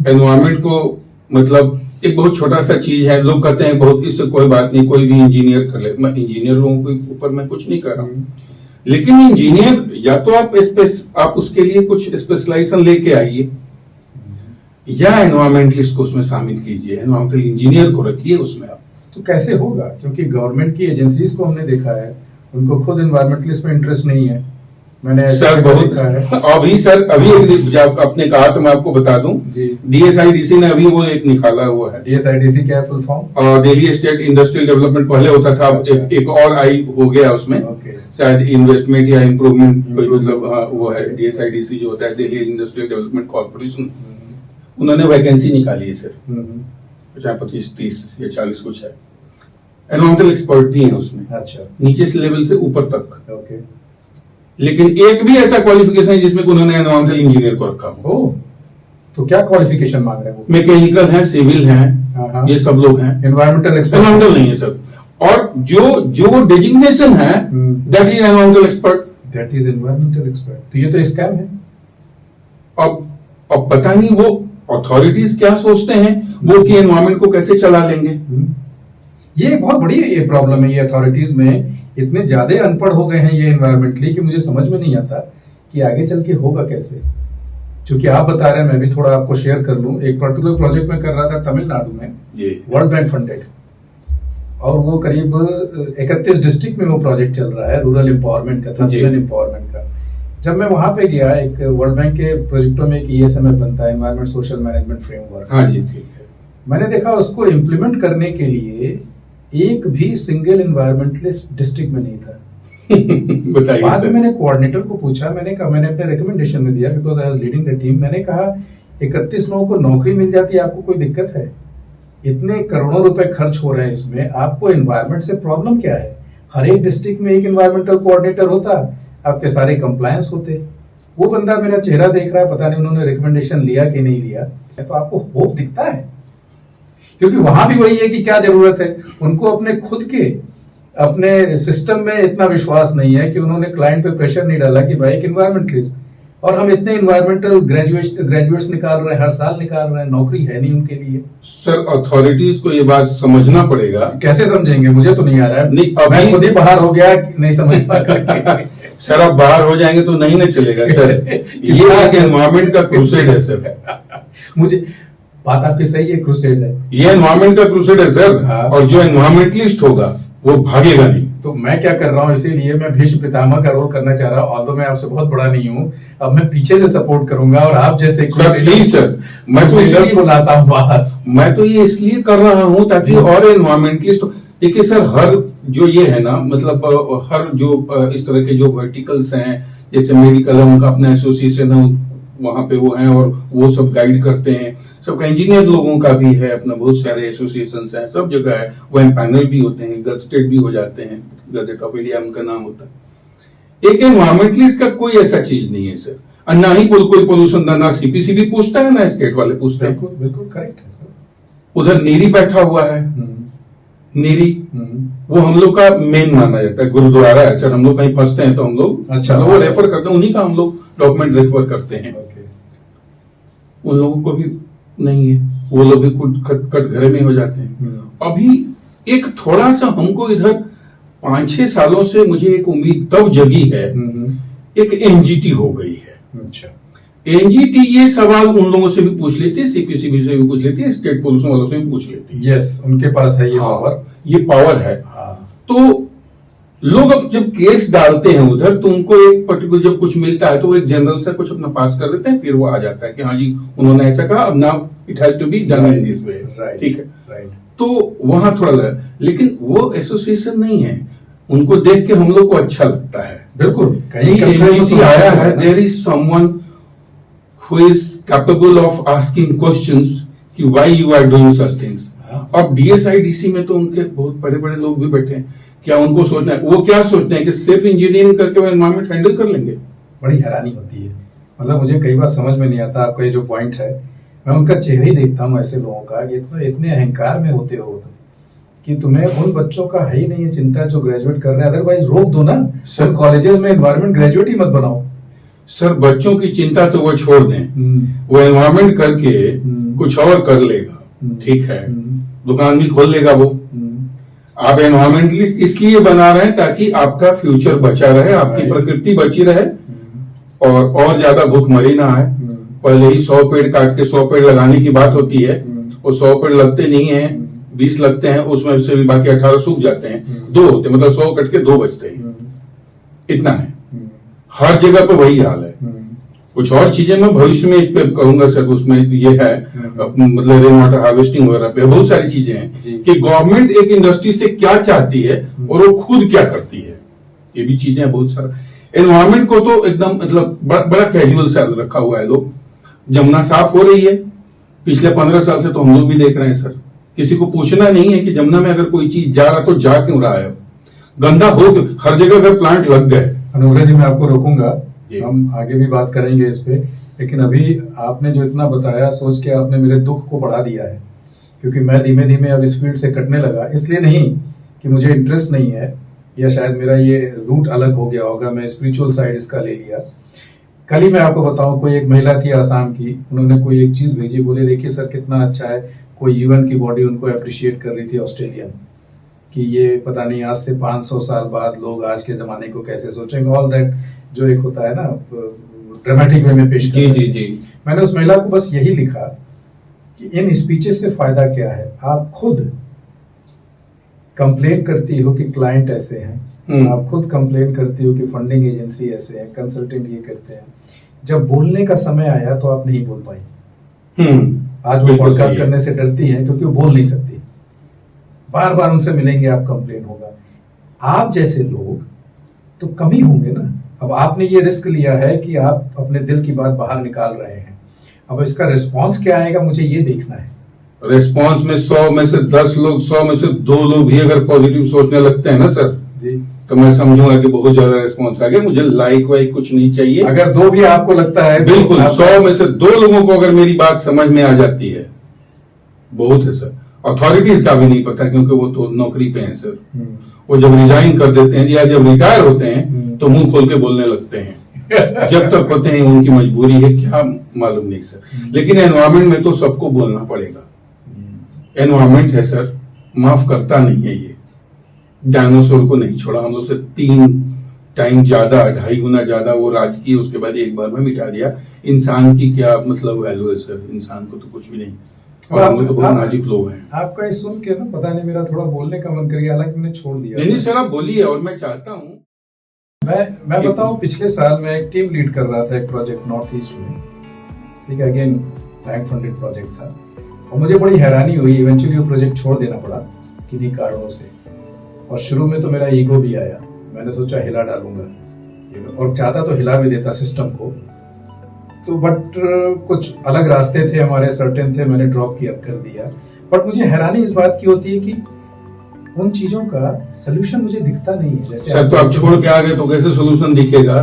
Environment को मतलब एक बहुत छोटा सा चीज है, लोग कहते हैं बहुत इससे कोई बात नहीं, कोई भी इंजीनियर कर ले। मैं इंजीनियर लोगों के ऊपर मैं कुछ नहीं कर रहा हूँ, लेकिन इंजीनियर या तो आप उसके लिए कुछ स्पेशलाइजेशन लेके आइए, या एनवायरमेंटलिस्ट को उसमें शामिल कीजिए, एनवायरमेंटल इंजीनियर को रखिए उसमें। आप तो कैसे होगा, क्योंकि गवर्नमेंट की एजेंसीज को हमने देखा है उनको खुद एनवायरमेंटलिस्ट में इंटरेस्ट नहीं है। मैंने सर बहुत अभी एक जब आपने कहा तो मैं आपको बता दूं, DSIDC ने अभी वो एक निकाला हुआ है। DSIDC क्या है full form? Delhi state industrial development पहले होता था, एक और आई हो गया उसमें, शायद इन्वेस्टमेंट या इम्प्रूवमेंट, मतलब वो है DSIDC जो होता है, दिल्ली इंडस्ट्रियल डेवलपमेंट कॉर्पोरेशन। उन्होंने वैकेंसी निकाली है सर, 25-30 या 40 कुछ है। एनवायरमेंटल एक्सपर्ट भी है उसमें, अच्छा, नीचे से लेवल से ऊपर तक। ओके। लेकिन एक भी ऐसा क्वालिफिकेशन है जिसमें उन्होंने एनवायरमेंटल इंजीनियर को रखा हो। तो क्या क्वालिफिकेशन मांग रहे हैं वो? मैकेनिकल है, सिविल है, ये सब लोग हैं। एनवायरमेंटल नहीं है सर। और जो डेजिग्नेशन है that is environmental expert. That is environmental expert. तो ये तो स्कैम है। अब पता नहीं वो अथॉरिटीज क्या सोचते हैं वो कि एनवायरमेंट को कैसे चला लेंगे। ये बहुत बड़ी ये प्रॉब्लम है। ये अथॉरिटीज में इतने ज्यादा अनपढ़ हो गए हैं ये एनवायरमेंटली कि मुझे समझ में नहीं आता कि आगे चल के होगा कैसे। क्योंकि आप बता रहे हैं, मैं भी थोड़ा आपको शेयर कर लूं। एक पर्टिकुलर प्रोजेक्ट में कर रहा था तमिलनाडु में, वर्ल्ड बैंक फंडेड, और वो करीब 31 डिस्ट्रिक्ट में वो प्रोजेक्ट चल रहा है, रूरल एम्पावरमेंट का था, वुमेन एम्पावरमेंट का। जब मैं वहां पे गया, एक वर्ल्ड बैंक के प्रोजेक्टों में एक ESMF बनता है, एनवायरमेंट सोशल मैनेजमेंट फ्रेमवर्क। हाँ जी, ठीक है। मैंने देखा उसको इम्प्लीमेंट करने के लिए एक भी सिंगल एनवायरमेंटलिस्ट डिस्ट्रिक्ट में नहीं था। बताइए। बाद में मैंने कोऑर्डिनेटर को पूछा, मैंने अपने रिकमेंडेशन में दिया, because I was leading the team. मैंने कहा 31 लोगों को नौकरी मिल जाती है, आपको कोई दिक्कत है? इतने करोड़ों रुपए खर्च हो रहे हैं इसमें, आपको एनवायरमेंट से प्रॉब्लम क्या है? हर एक डिस्ट्रिक्ट में एक एनवायरमेंटल कोऑर्डिनेटर होता, आपके सारे कंप्लायंस होते। वो बंदा मेरा चेहरा देख रहा है, पता नहीं उन्होंने रिकमेंडेशन लिया कि नहीं लिया। तो आपको होप दिखता है, क्योंकि वहां भी वही है कि क्या जरूरत है उनको अपने खुद के अपने सिस्टम में इतना विश्वास नहीं है कि उन्होंने क्लाइंट पे प्रेशर नहीं डाला कि भाई एक एनवायरमेंटलिस्ट, और हम इतने एनवायरमेंटल ग्रेजुएट्स निकाल रहे हैं, हर साल निकाल रहे हैं, नौकरी है नहीं उनके लिए। सर अथॉरिटीज को ये बात समझना पड़ेगा। कैसे समझेंगे? मुझे तो नहीं आ रहा है। नहीं, मैं खुद ही बाहर हो गया, नहीं समझ पा करके। सर अब बाहर हो जाएंगे तो नहीं चलेगा सर। ये एक एनवायरमेंट का क्रूसेड है सर। मुझे बात आपकी सही है, क्रूसेड है, ये एनवायरमेंट का क्रूसेड है सर। और जो एनवायरमेंटलिस्ट होगा वो भागेगा नहीं। तो मैं क्या कर रहा हूँ, इसीलिए मैं भीष्म पितामह का रोल करना चाह रहा हूँ। ऑल्दो मैं आपसे बहुत बड़ा नहीं हूँ, अब मैं पीछे से सपोर्ट करूंगा और आप जैसे प्लीज सर, मैं तो इसलिए बुलाता हूँ बाहर। मैं तो ये इसलिए कर रहा हूँ ताकि और एनवायरमेंटलिस्ट। देखिए सर, हर जो ये है ना, मतलब हर जो इस तरह के जो वर्टिकल्स हैं, जैसे मेडिकल है उनका अपना एसोसिएशन है, वहां पे वो हैं और वो सब गाइड करते हैं। सबका इंजीनियर लोगों का भी है अपना, बहुत सारे एसोसिएशंस हैं, सब जगह है। वो पैनल भी होते हैं, गजेटेड भी हो जाते हैं, गजेट ऑफ इंडिया उनका नाम होता है। एक एनवायरमेंटलिस्ट का कोई ऐसा चीज नहीं है सर। और ना ही कोई पोल्यूशन, ना CPCB पूछता है, ना स्टेट वाले पूछते हैं। बिल्कुल करेक्ट है सर। उधर नीरी बैठा हुआ है, नीरी वो हम लोग का मेन माना जाता है। गुरुद्वारा है सर, हम लोग कहीं फंसते हैं तो हम लोग अच्छा वो रेफर करते हैं, उन्हीं का हम लोग डॉक्यूमेंट रेफर करते हैं। उन लोगों को भी नहीं है, वो लोग भी कट घरे में हो जाते हैं। अभी एक थोड़ा सा हमको इधर 5-6 सालों से मुझे एक उम्मीद तब जगी है, एक NGT हो गई है। अच्छा, NGT ये सवाल उन लोगों से भी पूछ लेती है, CPCB से भी पूछ लेती है, स्टेट पोल्यूशन वालों से भी पूछ लेती है। यस, उनके पास है ये पावर। ये पावर है। तो लोग अब जब केस डालते हैं उधर, तो उनको एक पर्टिकुलर जब कुछ मिलता है तो वो एक जनरल से कुछ अपना पास कर देते हैं, फिर वो आ जाता है कि हाँ जी उन्होंने ऐसा कहा, अब now it has to be done in this way. ठीक है, तो वहां थोड़ा लगा, लेकिन वो एसोसिएशन नहीं है। उनको देख के हम लोग को अच्छा लगता है। बिल्कुल, कहीं आया है, there is someone who is capable of asking questions कि why you are doing such things. अब DSIDC में तो उनके बहुत बड़े बड़े लोग भी बैठे हैं। क्या उनको सोचना है, वो क्या सोचते हैं कि सिर्फ इंजीनियरिंग करके वो एनवायरमेंट हैंडल कर लेंगे? बड़ी हैरानी होती है। मतलब मुझे कई बार समझ में नहीं आता, आपका ये जो पॉइंट है, मैं उनका चेहरा ही देखता हूँ ऐसे लोगों का, इतने अहंकार में होते हो तुम कि तुम्हें उन बच्चों का है ही नहीं है चिंता जो ग्रेजुएट कर रहे हैं। अदरवाइज रोक दो ना सर, कॉलेजेस में एनवायरमेंट ग्रेजुएट ही मत बनाओ। सर बच्चों की चिंता तो वो छोड़ दें, वो एनवायरमेंट करके कुछ और कर लेगा, ठीक है, दुकान भी खोल लेगा वो। आप एनवायरमेंटलिस्ट इसलिए बना रहे हैं ताकि आपका फ्यूचर बचा रहे, आपकी प्रकृति बची रहे और ज्यादा भूखमरी ना आए। पहले ही 100 पेड़ काट के 100 पेड़ लगाने की बात होती है, वो 100 पेड़ लगते नहीं है, 20 लगते हैं, उसमें से भी बाकी 18 सूख जाते हैं, 2 होते हैं, मतलब 100 कट के 2 बचते हैं, इतना है। हर जगह पे वही हाल है। कुछ और चीजें मैं भविष्य में इस पे करूंगा सर, उसमें ये है मतलब रेन वाटर हार्वेस्टिंग वगैरह पे बहुत सारी चीजें हैं कि गवर्नमेंट एक इंडस्ट्री से क्या चाहती है और वो खुद क्या करती है, ये भी चीजें बहुत सारा। एनवायरमेंट को तो एकदम मतलब बड़ा कैजुअल सा रखा हुआ है लोग। जमुना साफ हो रही है, पिछले 15 साल से तो हम लोग भी देख रहे हैं सर, किसी को पूछना नहीं है कि जमुना में अगर कोई चीज जा रहा तो जा क्यों रहा है, गंदा हो क्यों, हर जगह अगर प्लांट लग गए। अनुग्रह जी मैं आपको रोकूंगा, हम आगे भी बात करेंगे इस पे, लेकिन अभी आपने जो इतना बताया सोच के आपने मेरे दुख को बढ़ा दिया है, क्योंकि मैं धीमे धीमे अब इस फील्ड से कटने लगा। इसलिए नहीं कि मुझे इंटरेस्ट नहीं है या शायद मेरा ये रूट अलग हो गया होगा, मैं स्पिरिचुअल साइड इसका ले लिया। कल ही मैं आपको बताऊं, कोई एक महिला थी आसाम की, उन्होंने कोई एक चीज भेजी, बोले देखिए सर कितना अच्छा है, कोई यूएन की बॉडी उनको अप्रिशिएट कर रही थी ऑस्ट्रेलियन, कि ये पता नहीं आज से 500 साल बाद लोग आज के जमाने को कैसे सोचेंगे, ऑल दैट जो एक होता है ना ड्रामेटिक वे में पेश करते हैं। जी जी। मैंने उस महिला को बस यही लिखा कि इन स्पीचेस से फायदा क्या है, आप खुद कंप्लेन करती हो कि क्लाइंट ऐसे हैं, आप खुद कंप्लेन करती हो कि फंडिंग एजेंसी ऐसे है, कंसल्टेंट ये करते हैं, जब बोलने का समय आया तो आप नहीं बोल पाई। आज वो पॉडकास्ट करने से डरती हैं क्योंकि वो बोल नहीं सकती, बार बार उनसे मिलेंगे आप कंप्लेन होगा। आप जैसे लोग तो कम ही होंगे ना। अब आपने ये रिस्क लिया है कि आप अपने दिल की बात बाहर निकाल रहे हैं, अब इसका रिस्पॉन्स क्या आएगा मुझे ये देखना है। रिस्पॉन्स में 100 में से 10 लोग, 100 में से 2 लोग भी अगर पॉजिटिव सोचने लगते हैं ना सर जी, तो मैं समझूंगा कि बहुत ज्यादा रिस्पॉन्स आ गया, मुझे लाइक वाइक कुछ नहीं चाहिए। अगर 2 भी आपको लगता है बिल्कुल, 100 में से 2 लोगों को अगर मेरी बात समझ में आ जाती है बहुत है सर। अथॉरिटीज का भी नहीं पता क्योंकि वो तो नौकरी पे हैं सर, वो जब रिजाइन कर देते हैं या जब रिटायर होते हैं तो मुंह खोल के बोलने लगते हैं। जब तक होते हैं उनकी मजबूरी है क्या मालूम नहीं सर। लेकिन एनवायरमेंट में तो सबको बोलना पड़ेगा। एनवायरमेंट है सर, माफ करता नहीं है ये। डायनासोर को नहीं छोड़ा, हम लोग से 3 टाइम ज्यादा, 2.5 गुना ज्यादा वो राज की, उसके बाद एक बार में मिटा दिया। इंसान की क्या मतलब वैल्यू है सर, इंसान को तो कुछ भी नहीं। और हम लोग तो बहुत नाजुक लोग हैं। आपका ये सुन के ना पता नहीं मेरा थोड़ा बोलने का मन कर गया, हालांकि मैंने छोड़ दिया। नहीं सर आप बोलिए, और मैं चाहता हूँ मैं बताऊं, पिछले साल मैं एक टीम लीड कर रहा था एक प्रोजेक्ट नॉर्थ ईस्ट में, ठीक है, अगेन बैंक फंडेड प्रोजेक्ट था, और मुझे बड़ी हैरानी हुई, इवेंचुअली वो प्रोजेक्ट छोड़ देना पड़ा किन्हीं कारणों से। और शुरू में तो मेरा ईगो भी आया, मैंने सोचा हिला डालूंगा, और चाहता तो हिला भी देता सिस्टम को, तो बट कुछ अलग रास्ते थे हमारे, सर्टेन थे, मैंने ड्रॉप किया कर दिया। बट मुझे हैरानी इस बात की होती है कि उन चीजों का सोल्यूशन मुझे दिखता नहीं है। जैसे सर तो आप छोड़ के आ गए तो कैसे सोल्यूशन दिखेगा।